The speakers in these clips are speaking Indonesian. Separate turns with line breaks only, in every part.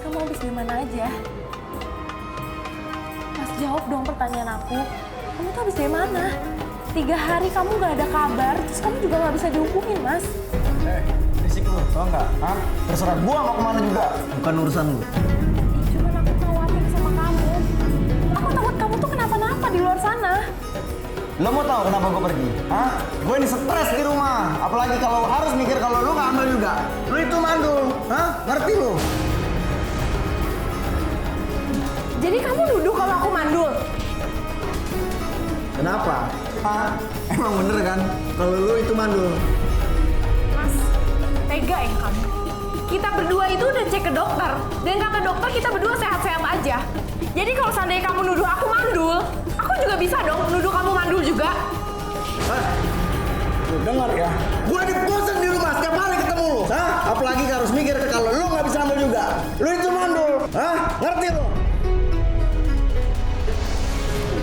kamu habis di mana aja? Mas, jawab dong pertanyaan aku. Kamu tuh habis dari mana? 3 hari kamu gak ada kabar, terus kamu juga gak bisa dihubungin, Mas.
Risik lu, tau nggak? Hah? Terserah gua mau kemana juga, bukan urusan lu.
Cuman aku khawatir sama kamu. Aku takut kamu tuh kenapa-napa di luar sana.
Lo mau tahu kenapa gua pergi? Hah? Gue ini stres di rumah, apalagi kalau harus mikir kalau lu nggak ambil juga. Lu itu mandul, hah? Ngerti lu?
Jadi kamu nuduh kalau aku mandul?
Kenapa? Hah? Emang bener kan? Kalau lu itu mandul.
Mas, tega ya kamu. Kita berdua itu udah cek ke dokter. Dan kata dokter kita berdua sehat-sehat aja. Jadi kalau seandainya kamu nuduh aku mandul, aku juga bisa dong nuduh kamu mandul juga.
Hah? Lu dengar ya? Gua dibosan di rumah setiap hari ketemu lu. Hah? Apalagi harus mikir kalau lu nggak bisa ambil juga. Lu itu mandul. Hah? Ngerti lu?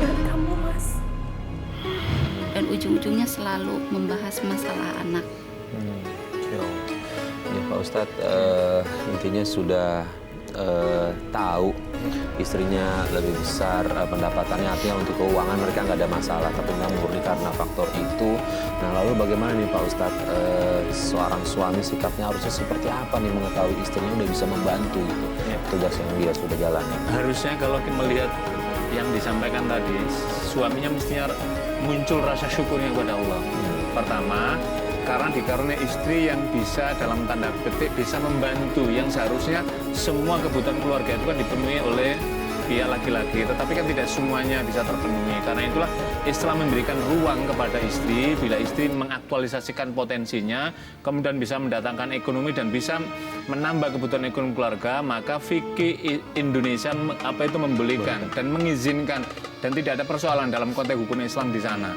Kamu, Mas.
Dan ujung-ujungnya selalu membahas masalah anak.
Ya Pak Ustadz, intinya sudah tahu istrinya lebih besar pendapatannya, artinya untuk keuangan mereka nggak ada masalah, tapi memang murni karena faktor itu. Nah lalu bagaimana nih Pak Ustadz, seorang suami sikapnya harusnya seperti apa nih mengetahui istrinya udah bisa membantu gitu tugas yang dia sudah jalani?
Harusnya kalau kita melihat yang disampaikan tadi, suaminya mestinya muncul rasa syukurnya kepada Allah. Pertama, karena dikaruniai istri yang bisa dalam tanda petik bisa membantu, yang seharusnya semua kebutuhan keluarga itu kan dipenuhi oleh pihak laki-laki, tetapi kan tidak semuanya bisa terpenuhi. Karena itulah Islam memberikan ruang kepada istri, bila istri mengaktualisasikan potensinya, kemudian bisa mendatangkan ekonomi dan bisa menambah kebutuhan ekonomi keluarga, maka fikih Indonesia membolehkan dan mengizinkan, dan tidak ada persoalan dalam konteks hukum Islam di sana.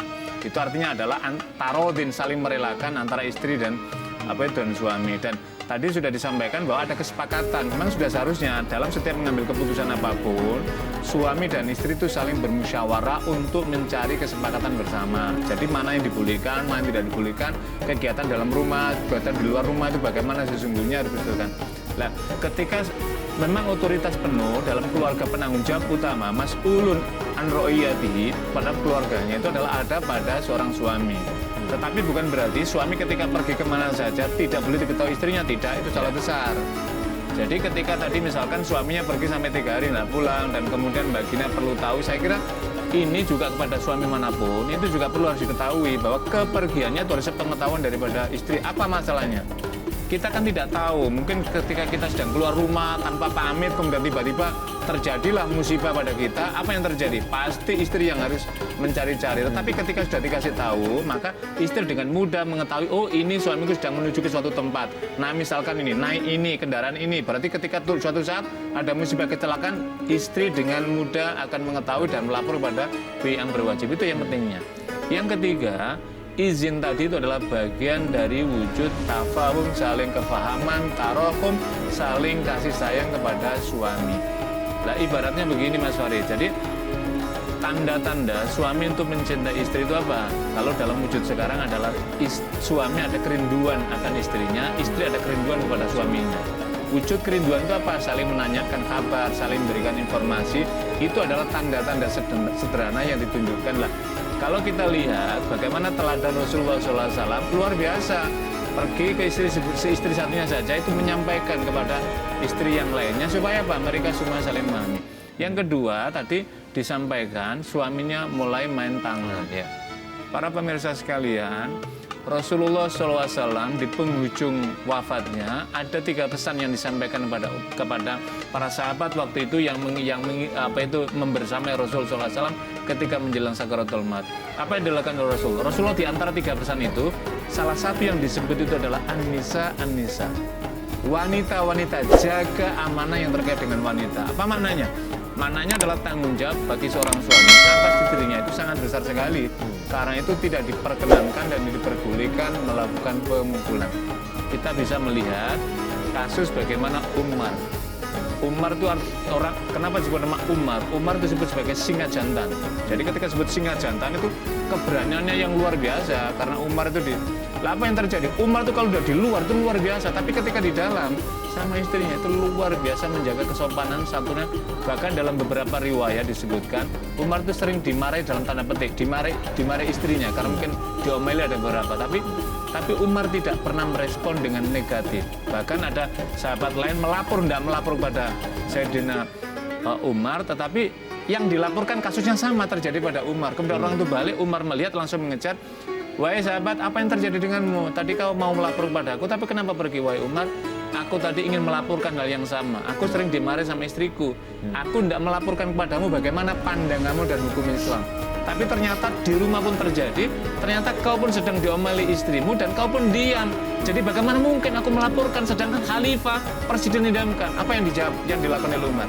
Itu artinya adalah tarodin, saling merelakan antara istri dan dan suami. Dan tadi sudah disampaikan bahwa ada kesepakatan. Memang sudah seharusnya dalam setiap mengambil keputusan apapun, suami dan istri itu saling bermusyawarah untuk mencari kesepakatan bersama. Jadi mana yang dibolehkan, mana yang tidak dibolehkan, kegiatan dalam rumah, kegiatan di luar rumah itu bagaimana sesungguhnya harus dibetul. Nah, ketika memang otoritas penuh dalam keluarga, penanggung jawab utama mas'ulun an ro'iyatihi pada keluarganya itu adalah ada pada seorang suami. Tetapi bukan berarti suami ketika pergi kemana saja tidak boleh diketahui istrinya, tidak, itu salah besar. Jadi ketika tadi misalkan suaminya pergi sampai 3 hari nggak pulang dan kemudian baginda perlu tahu, saya kira ini juga kepada suami manapun itu juga perlu harus diketahui bahwa kepergiannya itu harus pengetahuan daripada istri. Apa masalahnya? Kita kan tidak tahu, mungkin ketika kita sedang keluar rumah tanpa pamit, kemudian tiba-tiba terjadilah musibah pada kita, apa yang terjadi? Pasti istri yang harus mencari-cari. Tetapi ketika sudah dikasih tahu, maka istri dengan mudah mengetahui, oh ini suamiku sedang menuju ke suatu tempat. Nah misalkan ini, naik ini, kendaraan ini. Berarti ketika suatu saat ada musibah kecelakaan, istri dengan mudah akan mengetahui dan melapor pada pihak yang berwajib. Itu yang pentingnya. Yang ketiga, izin tadi itu adalah bagian dari wujud tafahum, saling kefahaman, tarohum, saling kasih sayang kepada suami. Nah ibaratnya begini Mas Farid, jadi tanda-tanda suami untuk mencintai istri itu apa? Kalau dalam wujud sekarang adalah suami ada kerinduan akan istrinya, istri ada kerinduan kepada suaminya. Wujud kerinduan itu apa? Saling menanyakan kabar, saling memberikan informasi. Itu adalah tanda-tanda sederhana yang ditunjukkan lah. Kalau kita lihat bagaimana teladan Rasulullah SAW luar biasa, pergi ke istri satunya saja itu menyampaikan kepada istri yang lainnya supaya apa? Mereka semua saling memahami. Yang kedua tadi disampaikan suaminya mulai main tangan. Ya. Para pemirsa sekalian, Rasulullah SAW di penghujung wafatnya ada 3 pesan yang disampaikan kepada para sahabat waktu itu yang membersamai Rasul SAW ketika menjelang sakaratul maut. Apa yang dilakukan oleh Rasul? Rasulullah di antara 3 pesan itu, salah satu yang disebut itu adalah an-nisa. Wanita-wanita, jaga amanah yang terkait dengan wanita. Apa maknanya? Maknanya adalah tanggung jawab bagi seorang suami atas dirinya itu sangat besar sekali. Karena itu tidak diperkenankan dan diperbolehkan melakukan pemukulan. Kita bisa melihat kasus bagaimana Umar. Umar itu orang, kenapa disebut nama Umar? Umar itu disebut sebagai singa jantan. Jadi ketika disebut singa jantan itu keberaniannya yang luar biasa. Karena Umar itu apa yang terjadi? Umar itu kalau udah di luar itu luar biasa, tapi ketika di dalam sama istrinya itu luar biasa menjaga kesopanan santunan. Bahkan dalam beberapa riwayat disebutkan Umar itu sering dimarahi dalam tanda petik, dimarahi istrinya karena mungkin diomeli ada beberapa, tapi Umar tidak pernah merespon dengan negatif. Bahkan ada sahabat lain tidak melapor kepada Sayyidina Umar, tetapi yang dilaporkan kasus yang sama terjadi pada Umar. Kemudian orang itu balik, Umar melihat langsung mengejar, "Wahai sahabat, apa yang terjadi denganmu? Tadi kau mau melapor kepada aku, tapi kenapa pergi? Wahai Umar, aku tadi ingin melaporkan hal yang sama. Aku sering dimarahi sama istriku. Aku tidak melaporkan kepadamu bagaimana pandanganmu dan hukum Islam. Tapi ternyata di rumah pun terjadi, ternyata kau pun sedang diomeli istrimu dan kau pun diam. Jadi bagaimana mungkin aku melaporkan sedangkan khalifah, presiden didamkan?" Apa yang dijawab, yang dilakukan oleh Umar?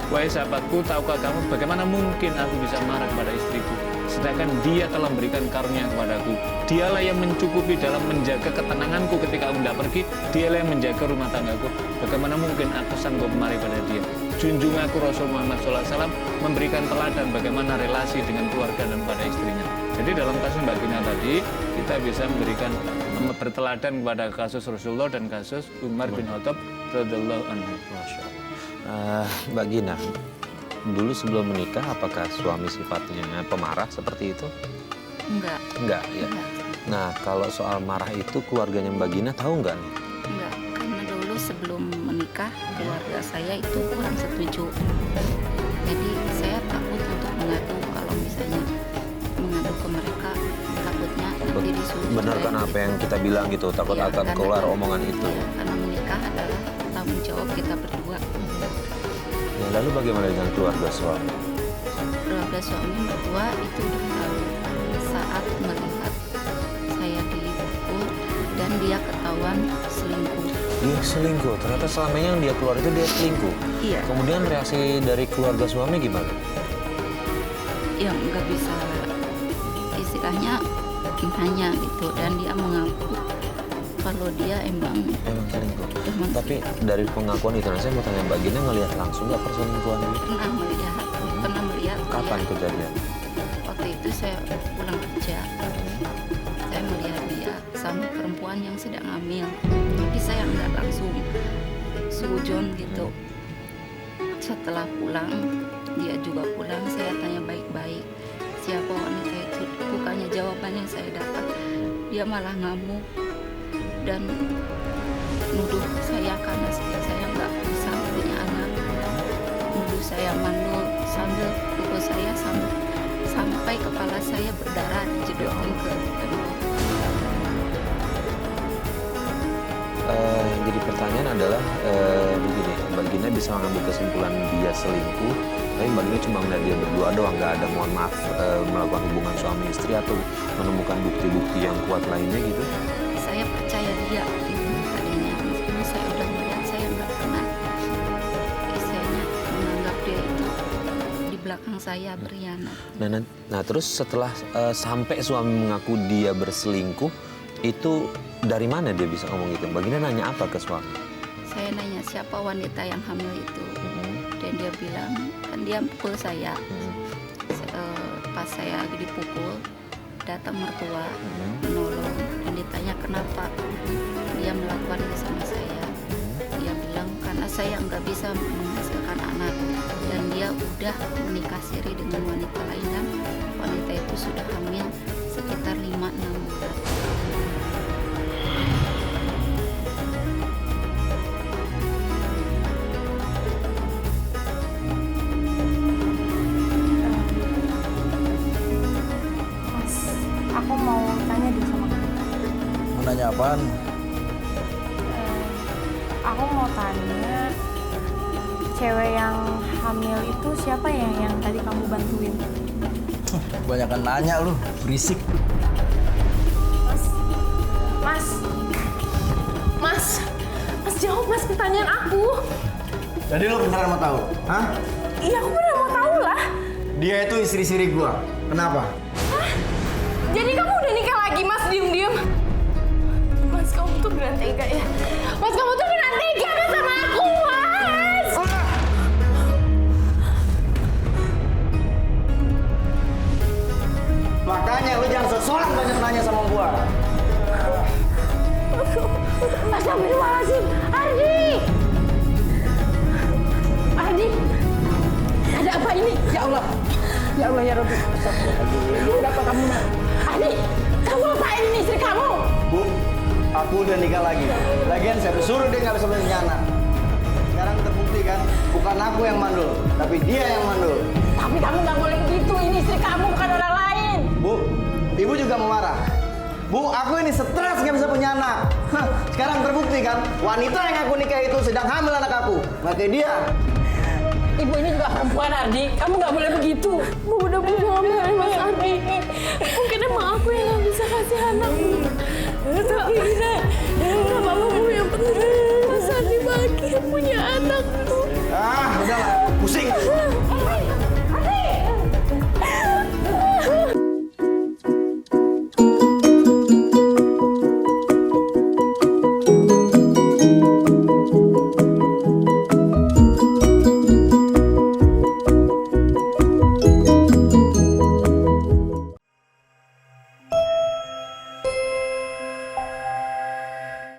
"Wahai sahabatku, tahukah kamu bagaimana mungkin aku bisa marah kepada istriku? Sedangkan dia telah memberikan karunia kepadaku. Dialah yang mencukupi dalam menjaga ketenanganku ketika aku tidak pergi. Dialah yang menjaga rumah tanggaku. Bagaimana mungkin aku sanggup marah pada dia?" Junjung aku Rasul Muhammad SAW memberikan teladan bagaimana relasi dengan keluarga dan pada istrinya. Jadi dalam kasus Mbak Gina tadi, kita bisa memberikan berteladan kepada kasus Rasulullah dan kasus Umar bin Khattab radhiyallahu anhu.
Masya Allah. Mbak Gina, dulu sebelum menikah apakah suami sifatnya pemarah seperti itu? Enggak ya.
Enggak.
Nah, kalau soal marah itu keluarganya Mbak Gina tahu nggak nih?
Enggak, karena dulu sebelum menikah keluarga saya itu kurang setuju. Jadi saya takut untuk mengadu, kalau misalnya mengadu ke mereka takutnya nanti disuruh.
Benar kan apa yang kita bilang gitu, takut
Iya,
akan
karena
keluar
kan-
omongan itu.
Iya, karena menikah adalah tanggung jawab kita berdua.
Ya, lalu bagaimana dengan keluarga suami?
Keluarga suami berdua itu udah tahu saat melihat saya dipukul dan dia ketahuan selingkuh.
Dia selingkuh, ternyata selama yang dia keluar itu dia selingkuh.
Iya.
Kemudian reaksi dari keluarga suami gimana?
Yang nggak bisa istilahnya nanya gitu, dan dia mengaku kalau dia emang
selingkuh.
Emang
Tapi dari pengakuan itu, saya mau tanya Mbak Gina ngelihat langsung nggak perselingkuhan itu?
pernah melihat
Kapan
dia.
kejadian?
Waktu itu saya pulang kerja, saya melihat dia sama perempuan yang sedang hamil, tapi saya nggak langsung sujon gitu. Setelah pulang, dia juga pulang, saya tanya baik-baik siapa wanita itu. Bukannya jawaban yang saya dapat, dia malah ngamuk dan nuduh saya karena saya nggak bisa punya anak, nuduh saya mandul sambil pukul saya sampai kepala saya berdarah dijedotkan ke tembok.
Jadi pertanyaan adalah begini, Mbak Gina bisa mengambil kesimpulan dia selingkuh, tapi Mbak Gina cuma melihat dia berdua doang, nggak ada mohon maaf melakukan hubungan suami istri atau menemukan bukti-bukti yang kuat lainnya gitu?
Saya percaya dia itu tadinya, meskipun saya udah melihat, saya nggak pernah istilahnya menganggap dia itu di belakang saya berkhianat.
Nah terus setelah sampai suami mengaku dia berselingkuh, itu dari mana dia bisa ngomong gitu? Mbak Gina nanya apa ke suami?
Saya nanya siapa wanita yang hamil itu, dan dia bilang kan dia pukul saya. Pas saya lagi dipukul, datang mertua menolong, dan ditanya kenapa dia melakukan itu sama saya. Dia bilang karena saya nggak bisa menghasilkan anak, dan dia udah menikah siri dengan wanita lain, dan wanita itu sudah hamil sekitar 5-6 bulan.
Aku mau tanya deh sama kamu.
Mau nanya apaan?
Aku mau tanya, cewek yang hamil itu siapa ya yang tadi kamu bantuin?
Kebanyakan nanya lu, berisik.
Mas, jawab mas pertanyaan aku.
Jadi lu beneran mau tahu? Hah?
Iya, aku bener mau tahu lah.
Dia itu istri siri gua. Kenapa?
Jadi kamu udah nikah lagi, Mas, diem-diem. Mas, kamu tuh beneran tega ya. Mas, kamu tuh beneran tega kan sama aku, Mas.
Makanya lu jangan sesorak banyak nanya sama gua.
Astagfirullahaladzim, Ardi!
nikah lagi. Lagian saya suruh dia nggak bisa punya anak. Sekarang terbukti kan, bukan aku yang mandul, tapi dia yang mandul.
Tapi kamu nggak boleh begitu. Ini istri kamu, bukan orang lain.
Bu, ibu juga mau marah. Bu, aku ini stres nggak bisa punya anak. Hah, sekarang terbukti kan, wanita yang aku nikah itu sedang hamil anak aku. Makanya dia.
Ibu ini juga perempuan, Ardi. Kamu nggak boleh begitu.
Bu udah bersuami Mas Ardi. Mungkin emang aku yang nggak bisa kasih anak. Tapi nggak apa-apa Bu, yang penting Mas Ardi bahagia punya anak.
Ah, udah lah, pusing.